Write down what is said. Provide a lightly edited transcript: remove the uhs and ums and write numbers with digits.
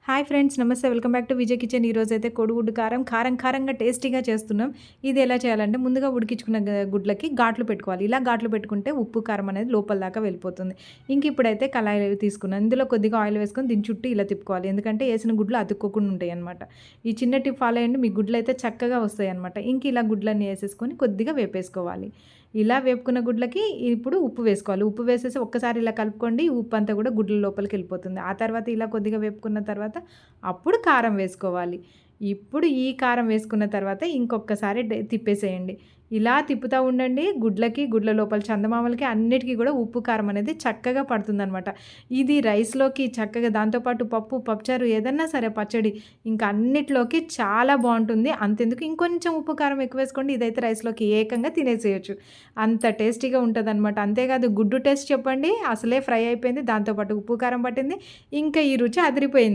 Hi friends, నమస్తే. Welcome back to Vijay kitchen. ఈరోజైతే కోడిగుడ్డు కారం కారంగా టేస్టీగా చేస్తున్నాం. ఇది ఎలా చేయాలంటే ముందుగా ఉడికించుకున్న గుడ్లకి ఘాట్లు పెట్టుకోవాలి. ఇలా ఘాట్లు పెట్టుకుంటే ఉప్పు కారం అనేది లోపల దాకా వెళ్ళిపోతుంది. ఇంక ఇప్పుడైతే కళాయి తీసుకున్నాను. ఇందులో కొద్దిగా ఆయిల్ వేసుకొని దీని చుట్టూ ఇలా తిప్పుకోవాలి. ఎందుకంటే వేసిన గుడ్లు అతుక్కోకుండా ఉంటాయి అనమాట. ఈ చిన్న టిప్ ఫాలో అయ్యండి, మీ గుడ్లు అయితే చక్కగా వస్తాయి అనమాట. ఇంక ఇలా గుడ్లన్నీ వేసేసుకొని కొద్దిగా వేపేసుకోవాలి. ఇలా వేపుకున్న గుడ్లకి ఇప్పుడు ఉప్పు వేసుకోవాలి. ఉప్పు వేసేసి ఒక్కసారి ఇలా కలుపుకోండి. ఉప్పు అంతా కూడా గుడ్ల లోపలికి వెళ్ళిపోతుంది. ఆ తర్వాత ఇలా కొద్దిగా వేపుకున్న తర్వాత అప్పుడు కారం వేసుకోవాలి. ఇప్పుడు ఈ కారం వేసుకున్న తర్వాత ఇంకొకసారి తిప్పేసేయండి. ఇలా తిప్పుతూ ఉండండి. గుడ్ల లోపల చందమామలకి అన్నిటికీ కూడా ఉప్పు కారం అనేది చక్కగా పడుతుందనమాట. ఇది రైస్‌లోకి చక్కగా దాంతోపాటు పప్పుచారు ఏదన్నా సరే పచ్చడి ఇంకా అన్నిట్లోకి చాలా బావుంటుంది. అంతెందుకు ఇంకొంచెం ఉప్పు కారం ఎక్కువ వేసుకోండి. ఇదైతే రైస్‌లోకి ఏకంగా తినేసేయొచ్చు. అంత టేస్టీగా ఉంటదనమాట. అంతేకాదు గుడ్డు టేస్ట్ చెప్పండి. అసలే ఫ్రై అయిపోయింది. దాంతో పాటు ఉప్పు కారం పట్టింది. ఇంకా ఈ రుచి అదిరిపోయింది.